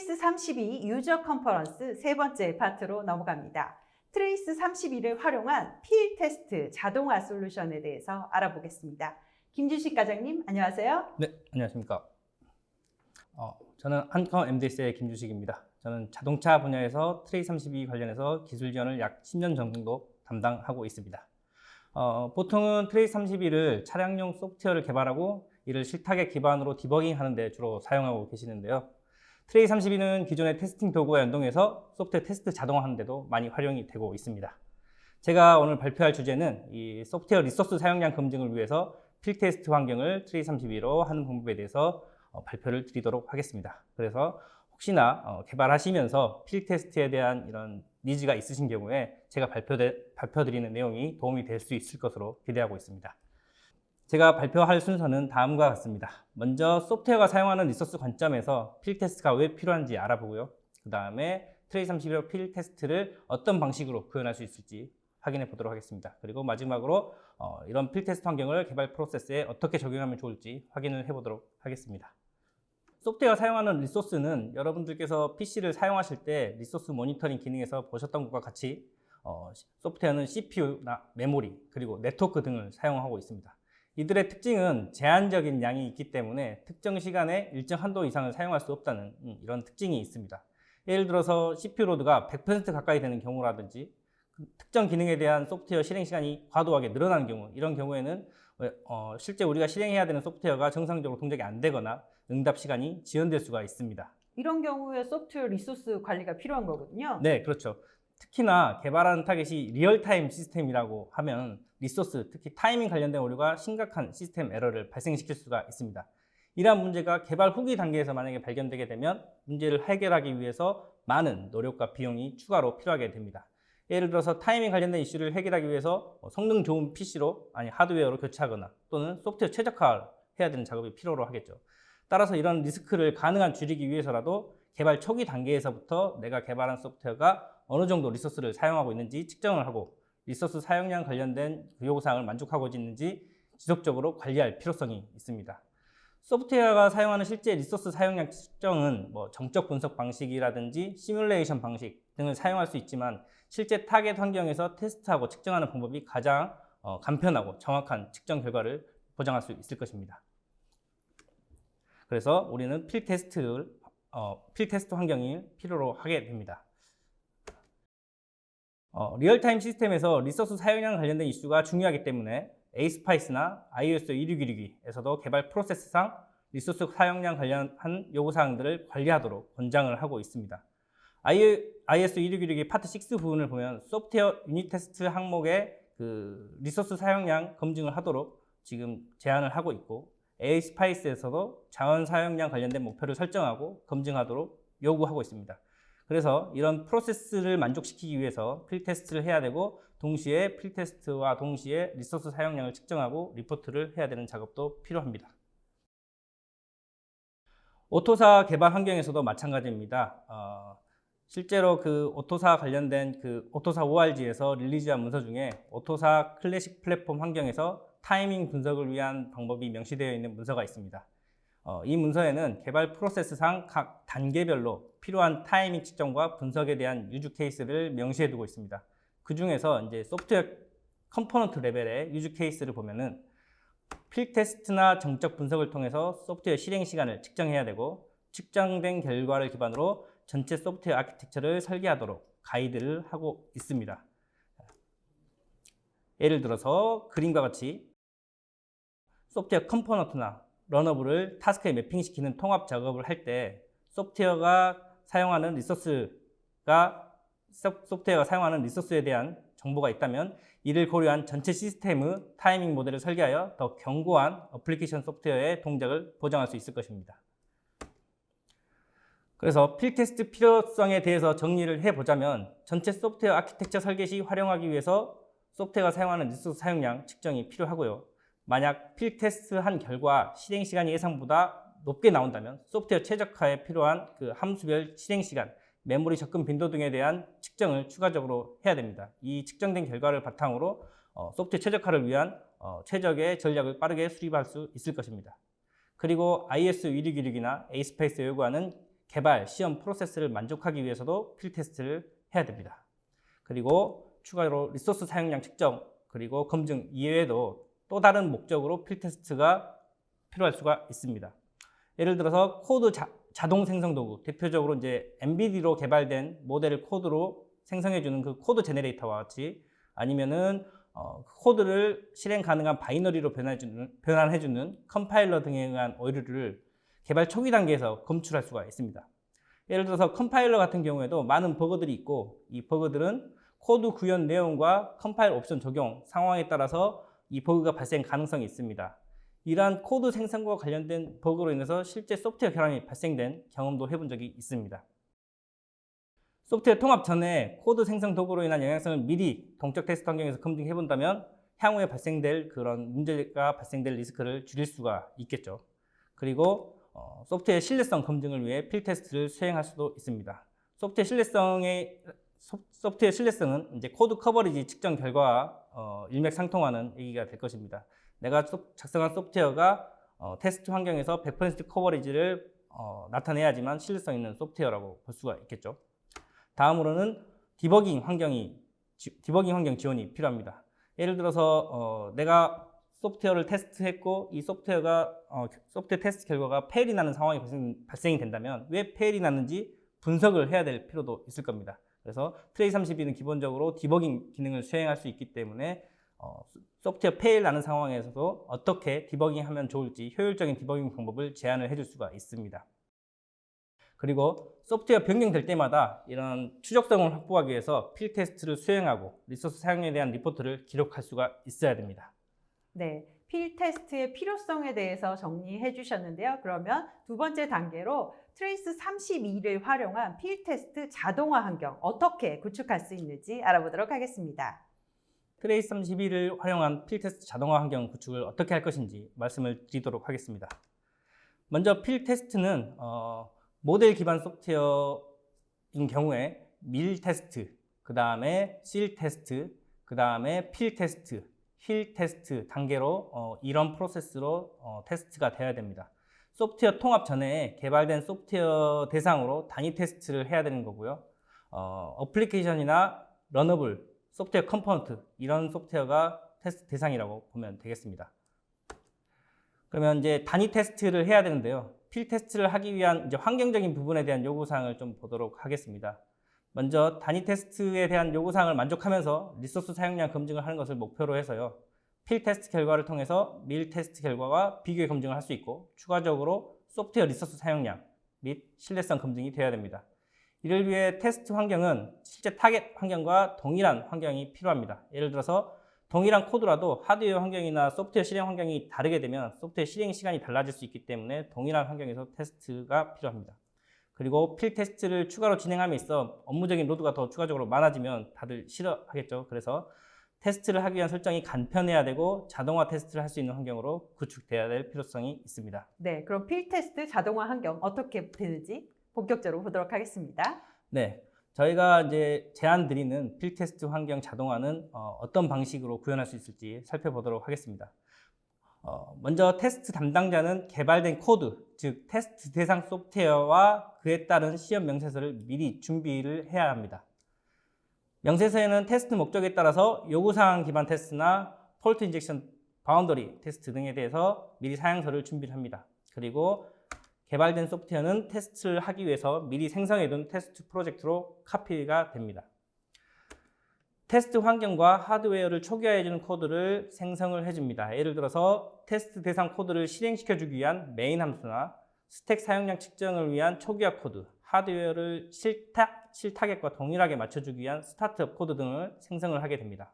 트레이스 32 유저 컨퍼런스 세 번째 파트로 넘어갑니다. 트레이스 32를 활용한 필 테스트 자동화 솔루션에 대해서 알아보겠습니다. 김주식 과장님, 안녕하세요. 네, 안녕하십니까. 저는 한컴 MDS의 김주식입니다. 저는 자동차 분야에서 트레이스 32 관련해서 기술 지원을 약 10년 정도 담당하고 있습니다. 보통은 트레이스 32를 차량용 소프트웨어를 개발하고 이를 실탁에 기반으로 디버깅하는 데 주로 사용하고 계시는데요. 트레이스 32는 기존의 테스팅 도구와 연동해서 소프트웨어 테스트 자동화하는 데도 많이 활용이 되고 있습니다. 제가 오늘 발표할 주제는 이 소프트웨어 리소스 사용량 검증을 위해서 필 테스트 환경을 트레이스 32로 하는 방법에 대해서 발표를 드리도록 하겠습니다. 그래서 혹시나 개발하시면서 필 테스트에 대한 이런 니즈가 있으신 경우에 제가 발표드리는 내용이 도움이 될 수 있을 것으로 기대하고 있습니다. 제가 발표할 순서는 다음과 같습니다. 먼저 소프트웨어가 사용하는 리소스 관점에서 필 테스트가 왜 필요한지 알아보고요. 그 다음에 트레이스 32로 필 테스트를 어떤 방식으로 구현할 수 있을지 확인해 보도록 하겠습니다. 그리고 마지막으로 이런 필 테스트 환경을 개발 프로세스에 어떻게 적용하면 좋을지 확인을 해 보도록 하겠습니다. 소프트웨어가 사용하는 리소스는 여러분들께서 PC를 사용하실 때 리소스 모니터링 기능에서 보셨던 것과 같이 소프트웨어는 CPU나 메모리 그리고 네트워크 등을 사용하고 있습니다. 이들의 특징은 제한적인 양이 있기 때문에 특정 시간에 일정 한도 이상을 사용할 수 없다는 이런 특징이 있습니다. 예를 들어서 CPU 로드가 100% 가까이 되는 경우라든지 특정 기능에 대한 소프트웨어 실행 시간이 과도하게 늘어나는 경우, 이런 경우에는 실제 우리가 실행해야 되는 소프트웨어가 정상적으로 동작이 안 되거나 응답 시간이 지연될 수가 있습니다. 이런 경우에 소프트웨어 리소스 관리가 필요한 거거든요. 네, 그렇죠. 특히나 개발하는 타겟이 리얼타임 시스템이라고 하면 리소스, 특히 타이밍 관련된 오류가 심각한 시스템 에러를 발생시킬 수가 있습니다. 이러한 문제가 개발 후기 단계에서 만약에 발견되게 되면 문제를 해결하기 위해서 많은 노력과 비용이 추가로 필요하게 됩니다. 예를 들어서 타이밍 관련된 이슈를 해결하기 위해서 성능 좋은 PC로 하드웨어로 교체하거나 또는 소프트웨어 최적화를 해야 되는 작업이 필요로 하겠죠. 따라서 이런 리스크를 가능한 줄이기 위해서라도 개발 초기 단계에서부터 내가 개발한 소프트웨어가 어느 정도 리소스를 사용하고 있는지 측정을 하고 리소스 사용량 관련된 요구사항을 만족하고 있는지 지속적으로 관리할 필요성이 있습니다. 소프트웨어가 사용하는 실제 리소스 사용량 측정은 정적 분석 방식이라든지 시뮬레이션 방식 등을 사용할 수 있지만 실제 타겟 환경에서 테스트하고 측정하는 방법이 가장 간편하고 정확한 측정 결과를 보장할 수 있을 것입니다. 그래서 우리는 필 테스트 환경이 필요로 하게 됩니다. 리얼타임 시스템에서 리소스 사용량 관련된 이슈가 중요하기 때문에 ASPICE나 ISO 16162에서도 개발 프로세스상 리소스 사용량 관련한 요구사항들을 관리하도록 권장을 하고 있습니다. ISO 16162 파트 6 부분을 보면 소프트웨어 유닛 테스트 항목에 리소스 사용량 검증을 하도록 지금 제안을 하고 있고 ASPICE에서도 자원 사용량 관련된 목표를 설정하고 검증하도록 요구하고 있습니다. 그래서 이런 프로세스를 만족시키기 위해서 필 테스트를 해야 되고 동시에 필 테스트와 동시에 리소스 사용량을 측정하고 리포트를 해야 되는 작업도 필요합니다. 오토사 개발 환경에서도 마찬가지입니다. 실제로 오토사 관련된 오토사 ORG에서 릴리즈한 문서 중에 오토사 클래식 플랫폼 환경에서 타이밍 분석을 위한 방법이 명시되어 있는 문서가 있습니다. 이 문서에는 개발 프로세스상 각 단계별로 필요한 타이밍 측정과 분석에 대한 유즈 케이스를 명시해 두고 있습니다. 그 중에서 이제 소프트웨어 컴포넌트 레벨의 유즈 케이스를 보면은 필 테스트나 정적 분석을 통해서 소프트웨어 실행 시간을 측정해야 되고 측정된 결과를 기반으로 전체 소프트웨어 아키텍처를 설계하도록 가이드를 하고 있습니다. 예를 들어서 그림과 같이 소프트웨어 컴포넌트나 러너블을 타스크에 매핑시키는 통합 작업을 할 때 소프트웨어가 사용하는 리소스에 대한 정보가 있다면 이를 고려한 전체 시스템의 타이밍 모델을 설계하여 더 견고한 어플리케이션 소프트웨어의 동작을 보장할 수 있을 것입니다. 그래서 필 테스트 필요성에 대해서 정리를 해보자면 전체 소프트웨어 아키텍처 설계 시 활용하기 위해서 소프트웨어가 사용하는 리소스 사용량 측정이 필요하고요. 만약 필 테스트한 결과 실행 시간이 예상보다 높게 나온다면 소프트웨어 최적화에 필요한 함수별 실행 시간, 메모리 접근 빈도 등에 대한 측정을 추가적으로 해야 됩니다. 이 측정된 결과를 바탕으로 소프트웨어 최적화를 위한 최적의 전략을 빠르게 수립할 수 있을 것입니다. 그리고 ISO 16162나 ASPICE가 요구하는 개발, 시험 프로세스를 만족하기 위해서도 필드 테스트를 해야 됩니다. 그리고 추가로 리소스 사용량 측정, 그리고 검증 이외에도 또 다른 목적으로 필드 테스트가 필요할 수가 있습니다. 예를 들어서 코드 자동 생성 도구, 대표적으로 이제 NVIDIA로 개발된 모델을 코드로 생성해주는 그 코드 제너레이터와 같이, 아니면은 코드를 실행 가능한 바이너리로 변환해주는 컴파일러 등에 의한 오류를 개발 초기 단계에서 검출할 수가 있습니다. 예를 들어서 컴파일러 같은 경우에도 많은 버그들이 있고, 이 버그들은 코드 구현 내용과 컴파일 옵션 적용 상황에 따라서 이 버그가 발생 가능성이 있습니다. 이러한 코드 생성과 관련된 버그로 인해서 실제 소프트웨어 결함이 발생된 경험도 해본 적이 있습니다. 소프트웨어 통합 전에 코드 생성 도구로 인한 영향성을 미리 동적 테스트 환경에서 검증해 본다면 향후에 발생될 그런 문제가 발생될 리스크를 줄일 수가 있겠죠. 그리고 소프트웨어 신뢰성 검증을 위해 필드 테스트를 수행할 수도 있습니다. 소프트웨어 신뢰성은 이제 코드 커버리지 측정 결과와 일맥상통하는 얘기가 될 것입니다. 내가 작성한 소프트웨어가 테스트 환경에서 100% 커버리지를 나타내야지만 신뢰성 있는 소프트웨어라고 볼 수가 있겠죠. 다음으로는 디버깅 환경 지원이 필요합니다. 예를 들어서 내가 소프트웨어를 테스트했고 이 소프트웨어 테스트 결과가 페일이 나는 상황이 발생이 된다면 왜 페일이 났는지 분석을 해야 될 필요도 있을 겁니다. 그래서 트레이32는 기본적으로 디버깅 기능을 수행할 수 있기 때문에 소프트웨어 페일 나는 상황에서도 어떻게 디버깅하면 좋을지 효율적인 디버깅 방법을 제안을 해줄 수가 있습니다. 그리고 소프트웨어 변경될 때마다 이런 추적성을 확보하기 위해서 필드 테스트를 수행하고 리소스 사용에 대한 리포트를 기록할 수가 있어야 됩니다. 네, 필드 테스트의 필요성에 대해서 정리해 주셨는데요. 그러면 두 번째 단계로 트레이스 32를 활용한 필드 테스트 자동화 환경 어떻게 구축할 수 있는지 알아보도록 하겠습니다. 트레이스 32를 활용한 필드 테스트 자동화 환경 구축을 어떻게 할 것인지 말씀을 드리도록 하겠습니다. 먼저 필드 테스트는 모델 기반 소프트웨어인 경우에 밀 테스트, 그 다음에 실 테스트, 그 다음에 필 테스트, 힐 테스트 단계로 이런 프로세스로 테스트가 되어야 됩니다. 소프트웨어 통합 전에 개발된 소프트웨어 대상으로 단위 테스트를 해야 되는 거고요. 어플리케이션이나 러너블, 소프트웨어 컴포넌트 이런 소프트웨어가 테스트 대상이라고 보면 되겠습니다. 그러면 이제 단위 테스트를 해야 되는데요. 필 테스트를 하기 위한 이제 환경적인 부분에 대한 요구사항을 좀 보도록 하겠습니다. 먼저 단위 테스트에 대한 요구사항을 만족하면서 리소스 사용량 검증을 하는 것을 목표로 해서요. 필 테스트 결과를 통해서 밀 테스트 결과와 비교해 검증을 할 수 있고 추가적으로 소프트웨어 리소스 사용량 및 신뢰성 검증이 되어야 됩니다. 이를 위해 테스트 환경은 실제 타겟 환경과 동일한 환경이 필요합니다. 예를 들어서 동일한 코드라도 하드웨어 환경이나 소프트웨어 실행 환경이 다르게 되면 소프트웨어 실행 시간이 달라질 수 있기 때문에 동일한 환경에서 테스트가 필요합니다. 그리고 필 테스트를 추가로 진행함에 있어 업무적인 로드가 더 추가적으로 많아지면 다들 싫어하겠죠. 그래서 테스트를 하기 위한 설정이 간편해야 되고 자동화 테스트를 할 수 있는 환경으로 구축돼야 될 필요성이 있습니다. 네, 그럼 필 테스트 자동화 환경 어떻게 되는지 본격적으로 보도록 하겠습니다. 네, 저희가 이제 제안 드리는 필 테스트 환경 자동화는 어떤 방식으로 구현할 수 있을지 살펴보도록 하겠습니다. 먼저 테스트 담당자는 개발된 코드, 즉 테스트 대상 소프트웨어와 그에 따른 시험 명세서를 미리 준비를 해야 합니다. 명세서에는 테스트 목적에 따라서 요구사항 기반 테스트나 폴트 인젝션 바운더리 테스트 등에 대해서 미리 사양서를 준비를 합니다. 그리고 개발된 소프트웨어는 테스트를 하기 위해서 미리 생성해둔 테스트 프로젝트로 카피가 됩니다. 테스트 환경과 하드웨어를 초기화해주는 코드를 생성을 해줍니다. 예를 들어서 테스트 대상 코드를 실행시켜주기 위한 메인 함수나 스택 사용량 측정을 위한 초기화 코드, 하드웨어를 실타겟과 동일하게 맞춰주기 위한 스타트업 코드 등을 생성을 하게 됩니다.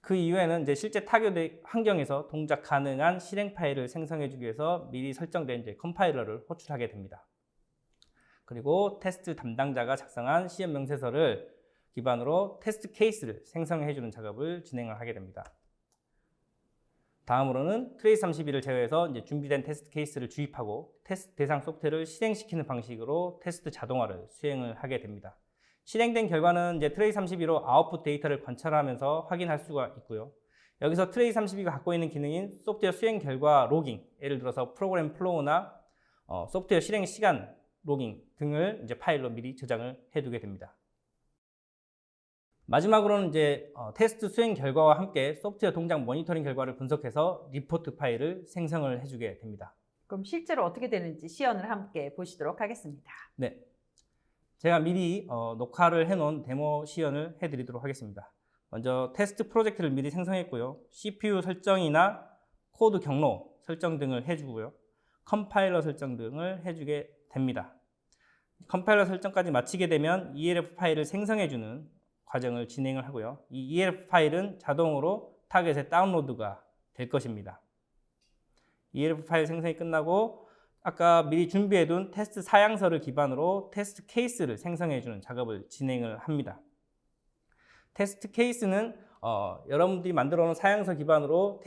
그 이후에는 이제 실제 타겟 환경에서 동작 가능한 실행 파일을 생성해주기 위해서 미리 설정된 이제 컴파일러를 호출하게 됩니다. 그리고 테스트 담당자가 작성한 시험 명세서를 기반으로 테스트 케이스를 생성해주는 작업을 진행을 하게 됩니다. 다음으로는 트레이스 32를 제외해서 이제 준비된 테스트 케이스를 주입하고 테스트 대상 소프트웨어를 실행시키는 방식으로 테스트 자동화를 수행을 하게 됩니다. 실행된 결과는 이제 트레이스 32로 아웃풋 데이터를 관찰하면서 확인할 수가 있고요. 여기서 트레이스 32가 갖고 있는 기능인 소프트웨어 수행 결과 로깅, 예를 들어서 프로그램 플로우나 소프트웨어 실행 시간 로깅 등을 이제 파일로 미리 저장을 해두게 됩니다. 마지막으로는 이제 테스트 수행 결과와 함께 소프트웨어 동작 모니터링 결과를 분석해서 리포트 파일을 생성을 해주게 됩니다. 그럼 실제로 어떻게 되는지 시연을 함께 보시도록 하겠습니다. 네, 제가 미리 녹화를 해놓은 데모 시연을 해드리도록 하겠습니다. 먼저 테스트 프로젝트를 미리 생성했고요. CPU 설정이나 코드 경로 설정 등을 해주고요. 컴파일러 설정 등을 해주게 됩니다. 컴파일러 설정까지 마치게 되면 ELF 파일을 생성해주는 과정을 진행을 하고요. 이 ELF 파일은 자동으로 타겟에 다운로드가 될 것입니다. ELF 파일 생성이 끝나고 아까 미리 준비해둔 테스트 사양서를 기반으로 테스트 케이스를 생성해주는 작업을 진행을 합니다. 테스트 케이스는 여러분들이 만들어 놓은 사양서 기반으로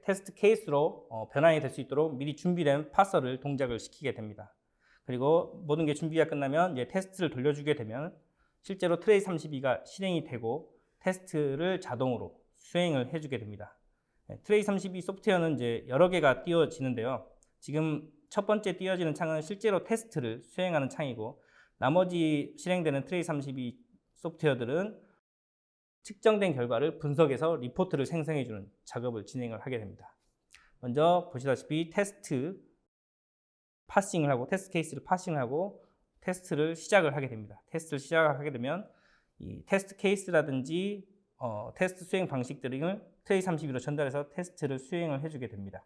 테스트 케이스로 변환이 될 수 있도록 미리 준비된 파서를 동작을 시키게 됩니다. 그리고 모든 게 준비가 끝나면 이제 테스트를 돌려주게 되면 실제로 트레이 32가 실행이 되고 테스트를 자동으로 수행을 해주게 됩니다. 트레이 32 소프트웨어는 이제 여러 개가 띄워지는데요. 지금 첫 번째 띄워지는 창은 실제로 테스트를 수행하는 창이고, 나머지 실행되는 트레이 32 소프트웨어들은 측정된 결과를 분석해서 리포트를 생성해주는 작업을 진행을 하게 됩니다. 먼저 보시다시피 테스트 파싱을 하고 테스트 케이스를 파싱을 하고 테스트를 시작을 하게 됩니다. 테스트를 시작하게 되면 이 테스트 케이스라든지 테스트 수행 방식 등을 트레이 32로 전달해서 테스트를 수행을 해주게 됩니다.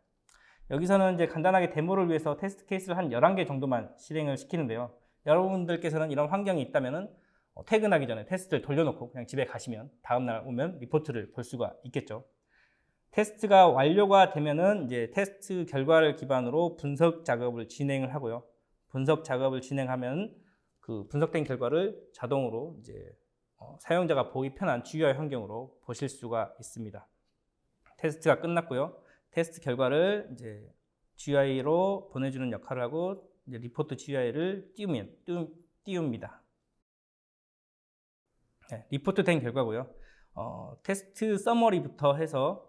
여기서는 이제 간단하게 데모를 위해서 테스트 케이스를 한 11개 정도만 실행을 시키는데요. 여러분들께서는 이런 환경이 있다면은 퇴근하기 전에 테스트를 돌려놓고 그냥 집에 가시면 다음날 오면 리포트를 볼 수가 있겠죠. 테스트가 완료가 되면은 이제 테스트 결과를 기반으로 분석 작업을 진행을 하고요. 분석 작업을 진행하면 그 분석된 결과를 자동으로 이제 사용자가 보기 편한 GUI 환경으로 보실 수가 있습니다. 테스트가 끝났고요. 테스트 결과를 이제 GUI로 보내주는 역할을 하고 이제 리포트 GUI를 띄웁니다. 네, 리포트 된 결과고요. 테스트 서머리부터 해서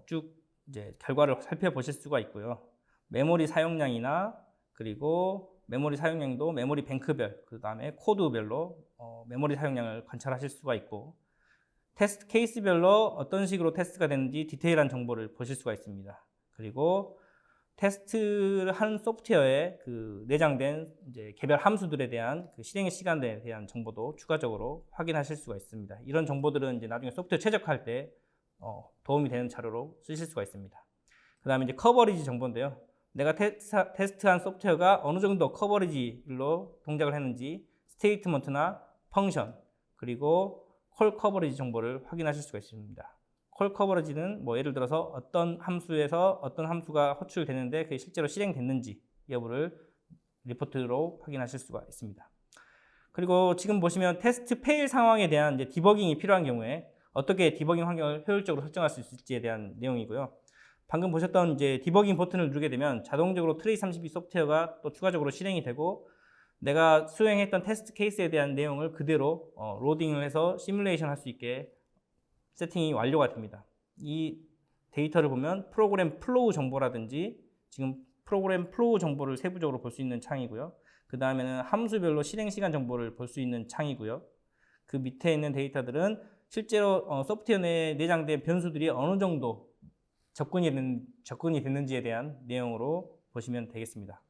쭉 이제 결과를 살펴보실 수가 있고요. 메모리 사용량이나 그리고 메모리 사용량도 메모리 뱅크별, 그 다음에 코드별로 메모리 사용량을 관찰하실 수가 있고, 테스트 케이스별로 어떤 식으로 테스트가 되는지 디테일한 정보를 보실 수가 있습니다. 그리고 테스트를 한 소프트웨어에 그 내장된 이제 개별 함수들에 대한 그 실행 시간에 대한 정보도 추가적으로 확인하실 수가 있습니다. 이런 정보들은 이제 나중에 소프트웨어 최적화할 때 도움이 되는 자료로 쓰실 수가 있습니다. 그 다음에 이제 커버리지 정보인데요. 내가 테스트한 소프트웨어가 어느 정도 커버리지로 동작을 했는지 스테이트먼트나 펑션 그리고 콜 커버리지 정보를 확인하실 수가 있습니다. 콜 커버리지는 뭐 예를 들어서 어떤 함수에서 어떤 함수가 호출되는데 그게 실제로 실행됐는지 여부를 리포트로 확인하실 수가 있습니다. 그리고 지금 보시면 테스트 페일 상황에 대한 이제 디버깅이 필요한 경우에 어떻게 디버깅 환경을 효율적으로 설정할 수 있을지에 대한 내용이고요. 방금 보셨던 이제 디버깅 버튼을 누르게 되면 자동적으로 트레이 32 소프트웨어가 또 추가적으로 실행이 되고, 내가 수행했던 테스트 케이스에 대한 내용을 그대로 로딩을 해서 시뮬레이션 할 수 있게 세팅이 완료가 됩니다. 이 데이터를 보면 프로그램 플로우 정보라든지 지금 프로그램 플로우 정보를 세부적으로 볼 수 있는 창이고요. 그 다음에는 함수별로 실행 시간 정보를 볼 수 있는 창이고요. 그 밑에 있는 데이터들은 실제로 소프트웨어 내에 내장된 변수들이 어느 정도 접근이 됐는지에 대한 내용으로 보시면 되겠습니다.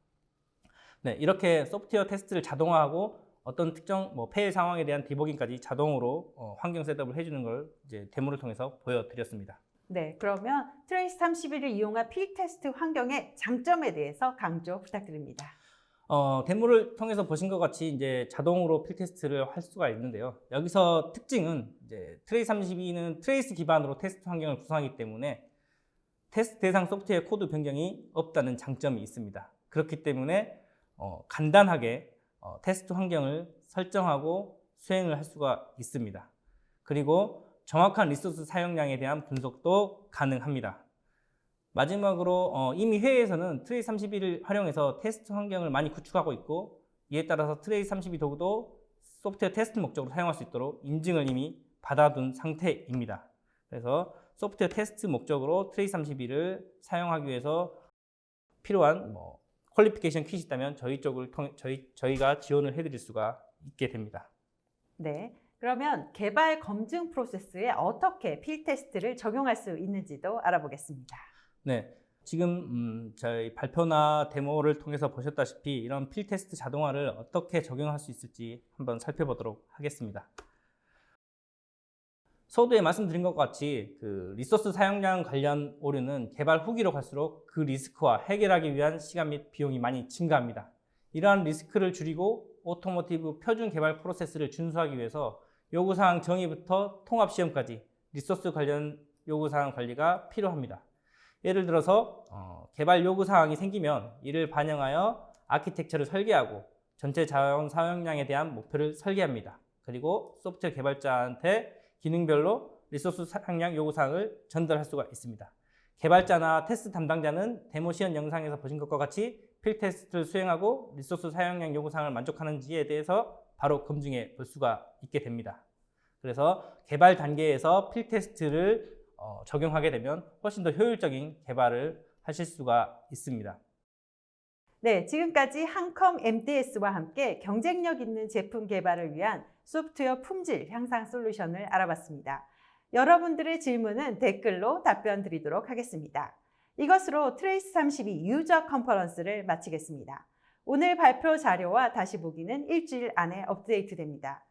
네, 이렇게 소프트웨어 테스트를 자동화하고 어떤 특정 페일 상황에 대한 디버깅까지 자동으로 환경 셋업을 해주는 걸 이제 데모를 통해서 보여드렸습니다. 네, 그러면 트레이스 31을 이용한 필 테스트 환경의 장점에 대해서 강조 부탁드립니다. 데모를 통해서 보신 것 같이 이제 자동으로 필 테스트를 할 수가 있는데요. 여기서 특징은 이제 트레이스 32는 트레이스 기반으로 테스트 환경을 구성하기 때문에 테스트 대상 소프트웨어 코드 변경이 없다는 장점이 있습니다. 그렇기 때문에 간단하게 테스트 환경을 설정하고 수행을 할 수가 있습니다. 그리고 정확한 리소스 사용량에 대한 분석도 가능합니다. 마지막으로 이미 회의에서는 트레이 31을 활용해서 테스트 환경을 많이 구축하고 있고, 이에 따라서 트레이 32 도구도 소프트웨어 테스트 목적으로 사용할 수 있도록 인증을 이미 받아둔 상태입니다. 그래서 소프트웨어 테스트 목적으로 트레이 31을 사용하기 위해서 필요한 퀄리피케이션 킷이 있다면 저희 쪽을 통해 저희가 지원을 해드릴 수가 있게 됩니다. 네. 그러면 개발 검증 프로세스에 어떻게 필 테스트를 적용할 수 있는지도 알아보겠습니다. 네, 지금 저희 발표나 데모를 통해서 보셨다시피 이런 필 테스트 자동화를 어떻게 적용할 수 있을지 한번 살펴보도록 하겠습니다. 서두에 말씀드린 것과 같이 그 리소스 사용량 관련 오류는 개발 후기로 갈수록 그 리스크와 해결하기 위한 시간 및 비용이 많이 증가합니다. 이러한 리스크를 줄이고 오토모티브 표준 개발 프로세스를 준수하기 위해서 요구사항 정의부터 통합 시험까지 리소스 관련 요구사항 관리가 필요합니다. 예를 들어서 개발 요구사항이 생기면 이를 반영하여 아키텍처를 설계하고 전체 자원 사용량에 대한 목표를 설계합니다. 그리고 소프트웨어 개발자한테 기능별로 리소스 사용량 요구사항을 전달할 수가 있습니다. 개발자나 테스트 담당자는 데모 시연 영상에서 보신 것과 같이 필 테스트를 수행하고 리소스 사용량 요구사항을 만족하는지에 대해서 바로 검증해 볼 수가 있게 됩니다. 그래서 개발 단계에서 필 테스트를 적용하게 되면 훨씬 더 효율적인 개발을 하실 수가 있습니다. 네, 지금까지 한컴 MDS와 함께 경쟁력 있는 제품 개발을 위한 소프트웨어 품질 향상 솔루션을 알아봤습니다. 여러분들의 질문은 댓글로 답변 드리도록 하겠습니다. 이것으로 트레이스 32 유저 컨퍼런스를 마치겠습니다. 오늘 발표 자료와 다시 보기는 일주일 안에 업데이트됩니다.